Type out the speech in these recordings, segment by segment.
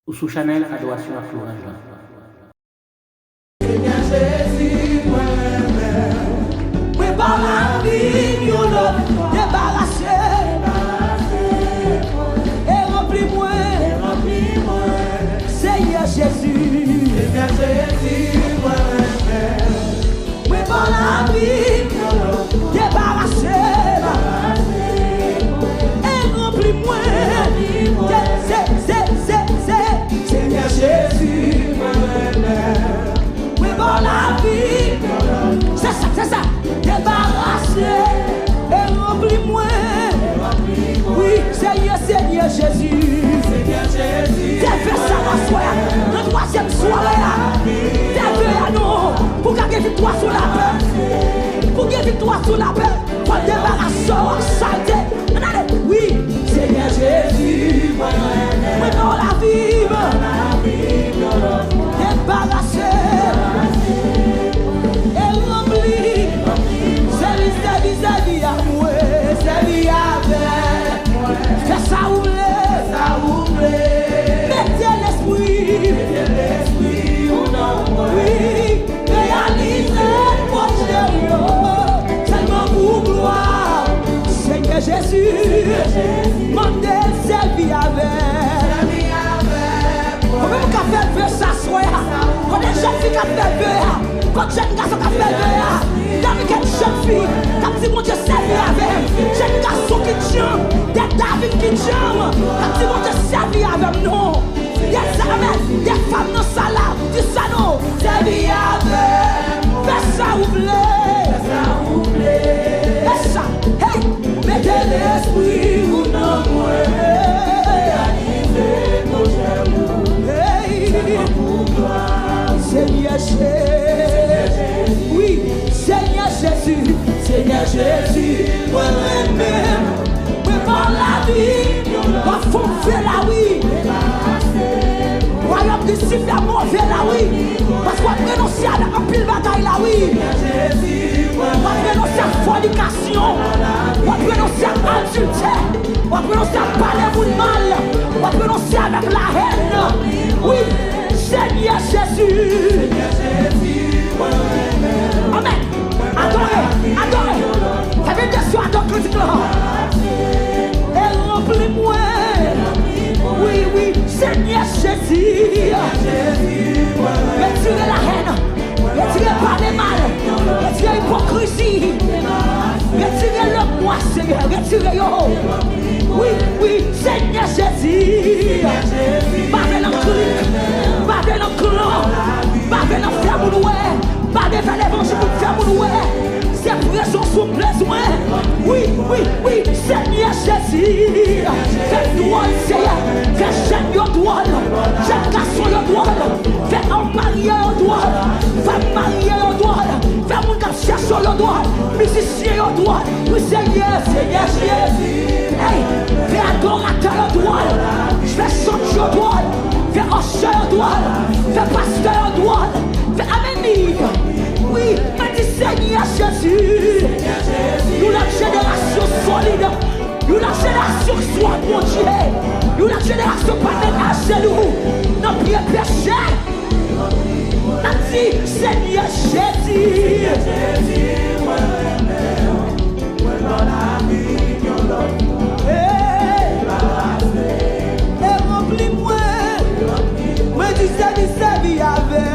ou sous Chanel Adoration à Florent Jean. Seigneur Jésus, moi par la vie, nous l'autre débarrassé, et remplis-moi, Seigneur Jésus, Seigneur Jésus, moi par la vie, nous l'autre débarrassé, et remplis-moi, Seigneur Jésus, dans la vie, c'est ça, débarrassé et remplis-moi. Oui, Seigneur Jésus, t'as fait ça dans soir, le troisième soirée, t'as fait à nous, pour gagner victoire sur la paix, pour gagner victoire sur la paix, pour débarrasser en saleté. Oui, Seigneur Jésus, moi dans la vie, débarrassé. Vis-à-vis à moi, vis-à-vis avec moi. Fais ça ouvrir, mettez l'esprit, ou non, oui, réalisez mon Dieu, tellement pour gloire. Seigneur Jésus, mandez servir avec. Quand même qu'à faire feu s'asseoir, quand les jeunes filles qui fait feu, quand les jeunes garçons qui fait feu, David qui est jeune fille, qui dit mon Dieu servi avec, jeune garçon qui tient, des David qui tient, qui dit mon Dieu servi avec nous, des armées, des femmes dans sa lave, du salon, servi avec, fais ça ouvrir, fais ça, hey, mettez l'esprit ou non, réalisez nos germes. Seigneur Jésus, oui, Seigneur Jésus, moi-même, par la vie, moi foncer la oui, royaume du siffle à mauvais la oui, parce qu'on a renoncé à un pile bataille la oui, on a renoncé à fornication, on a renoncé à adultère, on a renoncé à parler de mal, on a renoncé avec la haine, oui. Seigneur Jésus, amen. Adorez. Ça veut dire sur adore critique là. Et remplis-moi. Oui, Seigneur Jésus. Retirez la haine, retirez pas les mal, retirez l'hypocrisie, retirez le moi, Seigneur, retirez yo. Oui, Seigneur Jésus. Pas dans le clan, pas dans le faire mon oué, pas de faire l'évangile pour faire mon oué. C'est pression sous besoin. Oui, Seigneur Jésus. Fais droit, Seigneur. Fais jeune yo droit, jeune garçon yo droit, fais homme marié yo droit, femme mariée yo droit, fais mon cap chercheur yo droit, musicien yo droit. Oui, Seigneur Jésus. Hey, fais adorateur yo droit, fais chanteur yo droit. Fais hocheur au droit, fais pasteur au droit, fais aménir. Oui, mais dis Seigneur Jésus. Nous la génération solide, nous la génération qui soit bon Dieu, nous la génération pas de genoux, nos pieds péchés. On dit Seigneur Jésus. Et remplis-moi. Me dis servi avec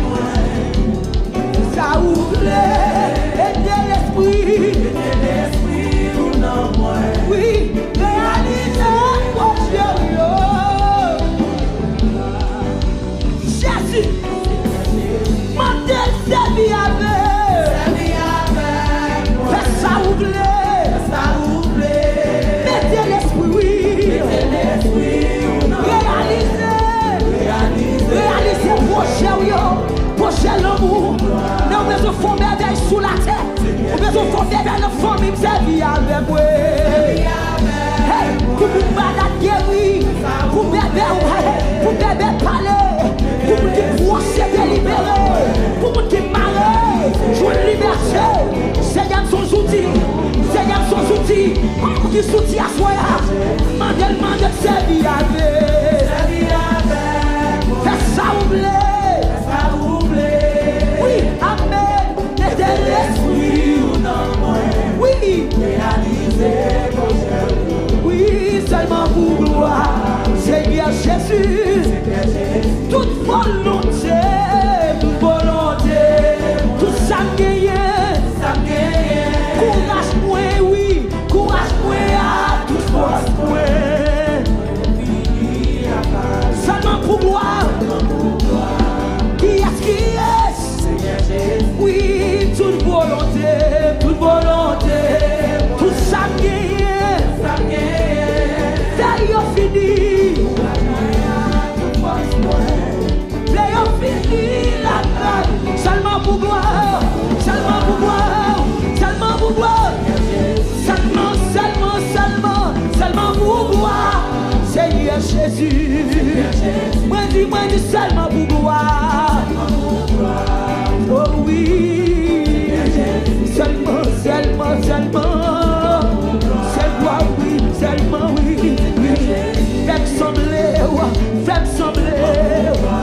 moi. Ça ouvre et l'esprit ou non moi. Oui, réalisez mon Dieu. Jésus, mandez servi avec. Fais ça ouvre. Mettez l'esprit. Projet l'amour, nous besoin de faire merveille sous la terre, nous besoin de faire merveille dans la famille, servir avec moi. Hey, pour vous malade guéri, pour bébé parler, pour vous qui procès délibéré, pour vous qui marre, jouer liberté. Seigneur son outil, pour vous qui soutient à soi, mandel servir avec. Jésus. Moi dis seulement pour gloire. Oh oui. Seulement. Seulement oui. Fais-me sembler.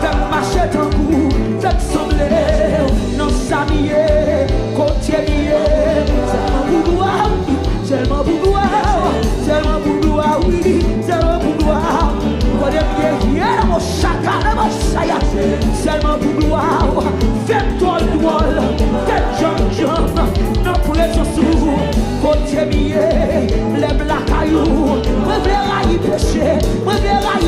Fais-me marcher en coup. Fais-me sembler. Non, ça m'y est. Côté m'y est. Seulement pour gloire, oui, seulement pour gloire. Seulement pour gloire, fais-toi le doigt, fais-toi non pour les sous, côté billet, les blagues cailloux, moi verra y pécher, moi verra y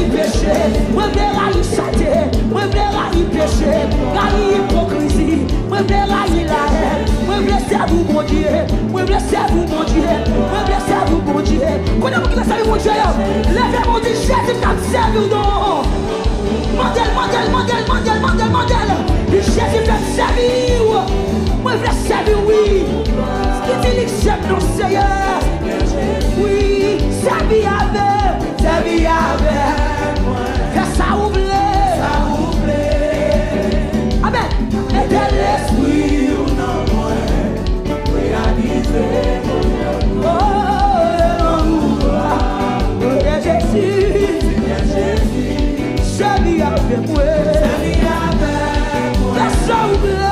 saté, moi verra y pécher, la hypocrisie, moi verra y la haine, moi blessez vous mon Dieu, moi blessez vous mon Dieu. Quand on qui laisse mon Dieu, levez mon Dieu, Jésus t'a servi non. Modèle. Jésus t'a servi. Moi je veux servir, oui. Ce qui dit que j'aime non Seigneur. Oui, servir avec. Fais ça ouvrir. Amen. Et de l'esprit ou non moins. Réaliser. Jésus avec moi. Laisse-ça ouvrir.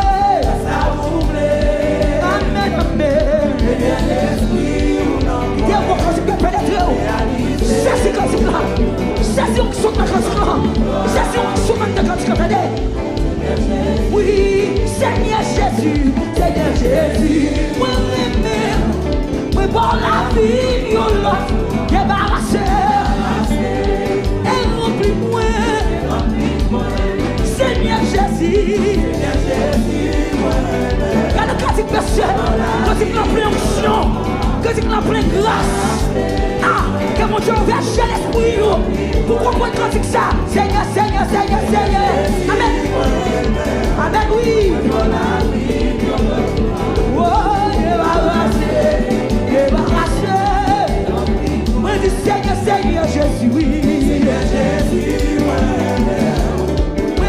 Amen. Il y a un mot quand il peut pénétrer. Jésus quand il là. Jésus qui saute dans quand il là. Jésus qui saute dans quand il là. Oui, Seigneur Jésus. Moi m'aimer. Moi pour la vie, yo là. Débarrassé. Seigneur Jésus, quand il péché, quand il a plein onction, quand il a plein grâce, que mon Dieu ouvre l'esprit pour comprendre quand il ça. Seigneur. Amen, oui. Oh, débarrassé. Moi je dis Seigneur Jésus, oui.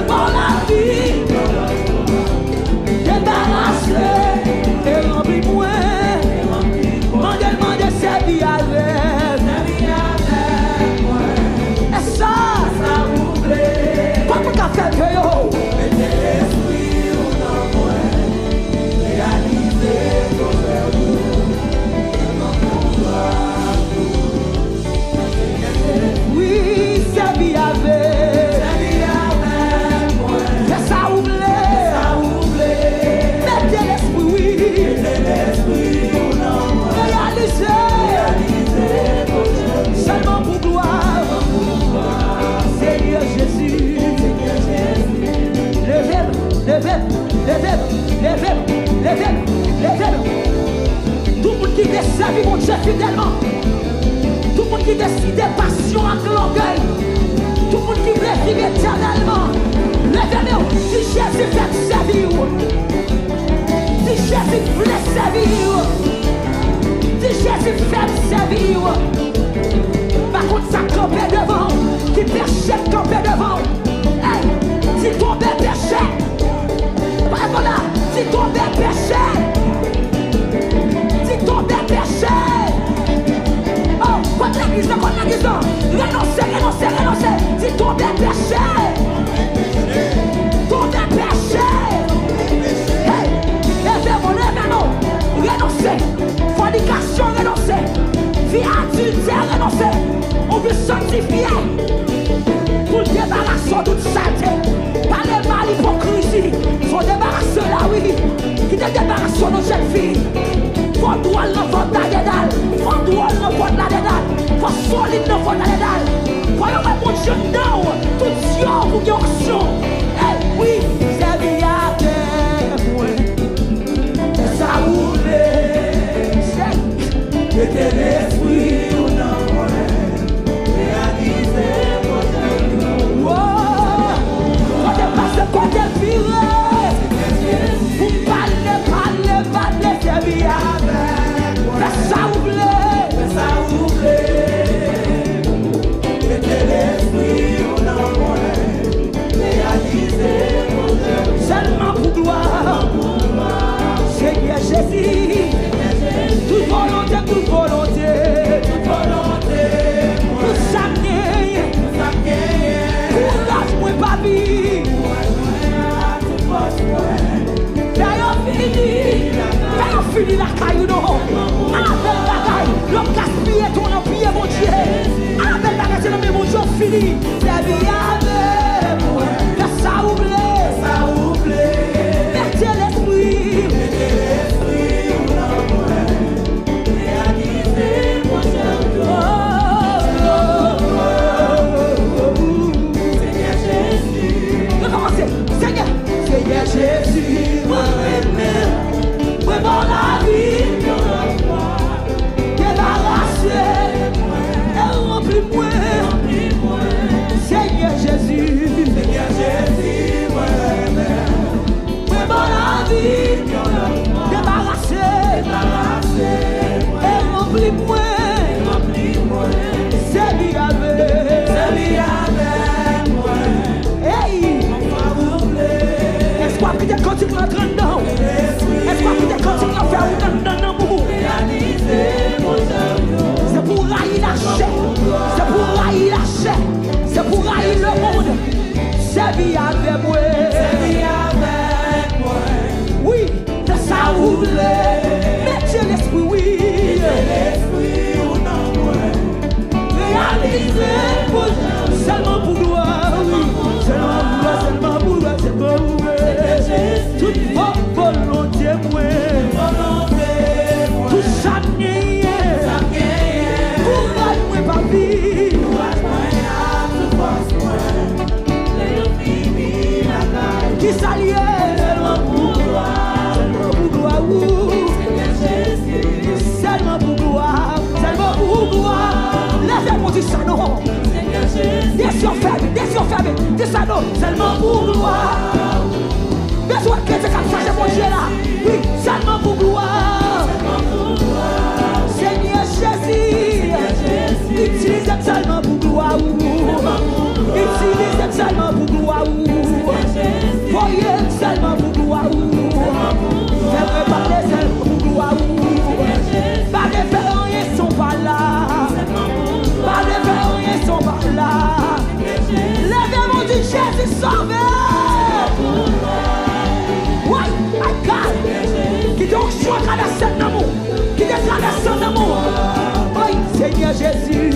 Pour la vie, débarrasse-le et remplis-moi. Mandez servir avec. Et ça vous plaît. Quoi que tu as fait, yo? Mettez l'esprit au nom moi. Réalisez vos rêves. Oui, servir avec. Seulement pour gloire, Seigneur Jésus. Levez. Tout le monde qui décide mon Dieu fidèlement. Tout le monde qui décide passion avec l'orgueil. Tout le monde qui veut vivre éternellement. Levez-vous, si Jésus fait servir. Si Jésus voulait servir. Si Jésus fait servir. Par contre, ça campait devant, qui péchait campait devant. Hey, si tombait péché, par exemple là, si tombait péché, oh, contre l'église, renoncez, si tombait péché, hey, levez-moi, renoncez, fornication, renoncez, vie adultère, renoncez. On veut sanctifier pour le débarrasser de toute saleté. Par les mal, hypocrisie. Faut débarrasser là, oui. Qui te débarrasse de nos jeunes filles. Faut droit l'enfant de la dédale. Faut droit l'enfant de la dédale. Faut solide l'enfant de la dédale. Voyons même mon Dieu, non. Tout Dieu pour une action. Eh oui, c'est bien avec moi. Ça ouvre. C'est l'esprit ou non. Qui s'allie seulement pour gloire. Seulement pour gloire. Seigneur Jésus. Seulement pour gloire. Seulement pour gloire. Lève-moi du salon. Seigneur Jésus. Des yeux fermés. Dis ça non. Seulement pour gloire. Besoin que tu fasses mon Dieu là. Oui, seulement pour gloire. Seigneur Jésus. Utilise seulement pour gloire. Utilise seulement pour gloire. Voyez seulement pour gloire. Fais-moi parler seulement pour gloire. Pas de faire rien sans pas là. Pas de faire rien sans pas là. Lèvez-moi du Jésus sauvé. Oui, my God. Qui donc soit traversé d'amour. Qui te traverse d'amour. Oui, Seigneur Jésus.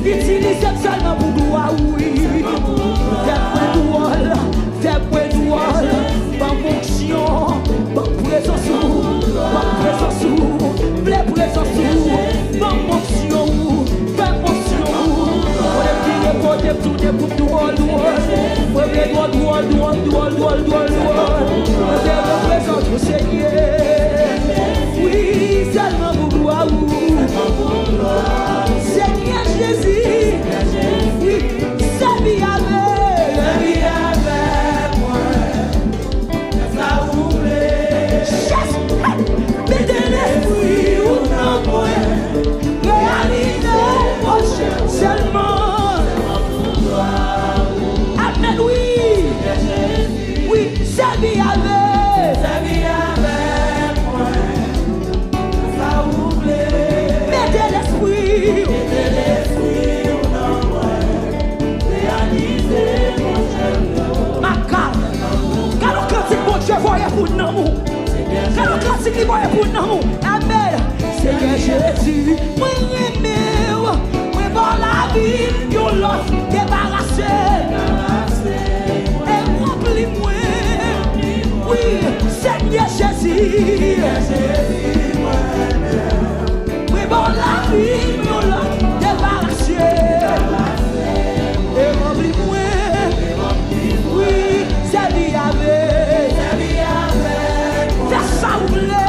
Utilise seulement pour gloire, oui. Fais-moi douole. Fais-moi douole. Pas fonction. Pas présence. Pas présence. Plein présence. Pas fonction. Pas fonction. On est bien côté tourner pour douole. Représente le Seigneur. Oui, seulement pour gloire. Seigneur Jésus. Oui, sa vie avec moi. Ça ouvre. Chasse. Mettez l'esprit ou non moi. Réalisez prochain seulement. Amen, oui. Oui, sa vie avec moi. Ça ouvre. Mettez l'esprit ou non moi. Réalisez prochain. Ma carte. Quand on critique mon Dieu, voyez pour nous. Quand on critique, il voyait pour nous. Amen. Seigneur Jésus, moi aimé, moi bon la vie, yo l'offre débarrassé. Et remplis-moi. Oui, Seigneur Jésus. Oui, bon la vie, yo l'offre débarrassé. Et remplis-moi. Oui, c'est vie avec. Fais ça ouvrir.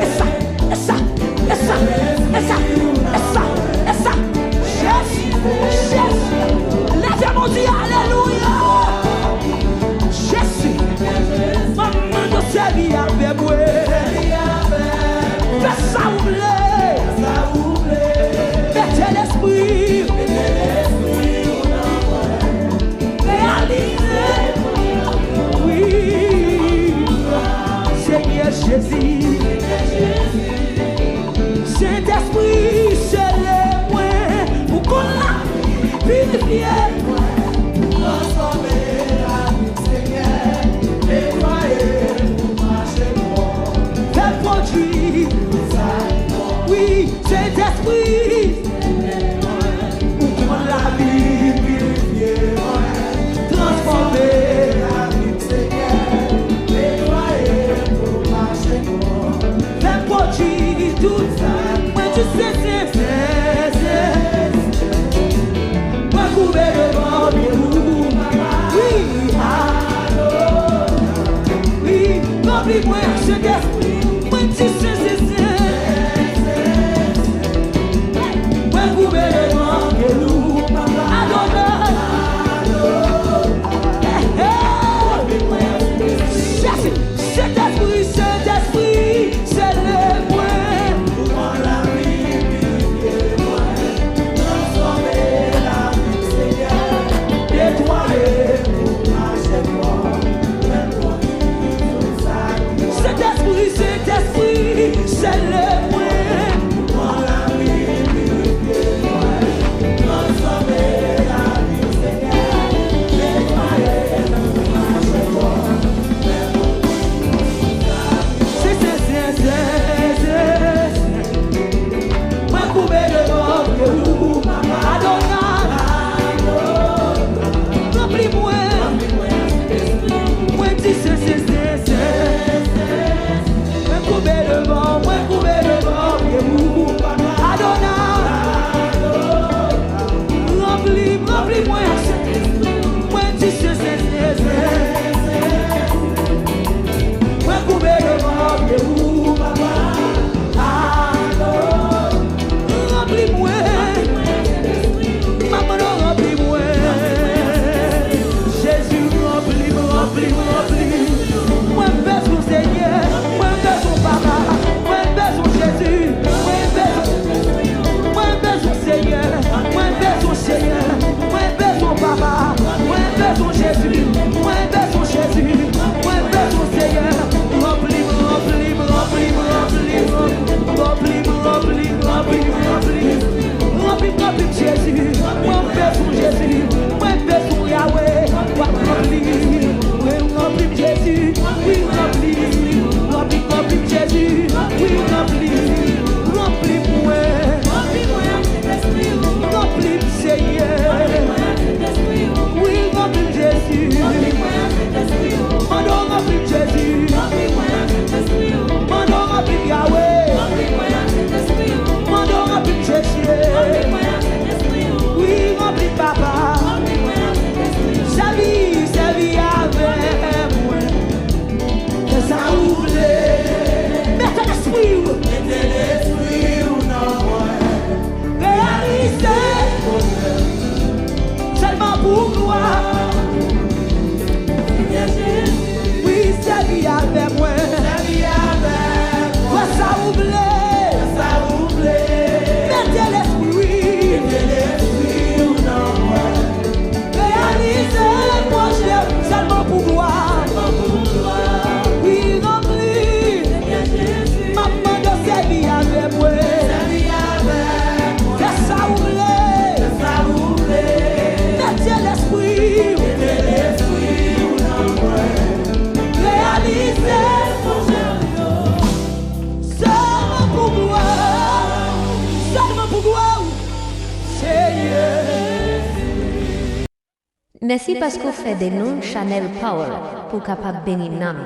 Et ça. Jésus. Lève-moi dit alléluia. Jésus. Maman de servir avec moi. Fais ça ouvrir. Mettez l'esprit. Réalisez. Oui. Seigneur Jésus. Saint-Esprit, c'est le point pour qu'on l'a purifié. Transformer la vie, Seigneur, nettoyer pour marcher droit. Fais produit, oui, Saint-Esprit, pour qu'on l'a vie purifié. Transformer la vie, Seigneur, nettoyer pour marcher droit. Fais produit tout ça. Tu sais, recouvrir devant nous. Oui, oui, remplis-moi ce d'esprit. Moi, tu sais, recouvrir devant nous. Adonne. Cet esprit, c'est le point. Merci parce qu'on fait des noms Chanel Power pour capable bénir nam.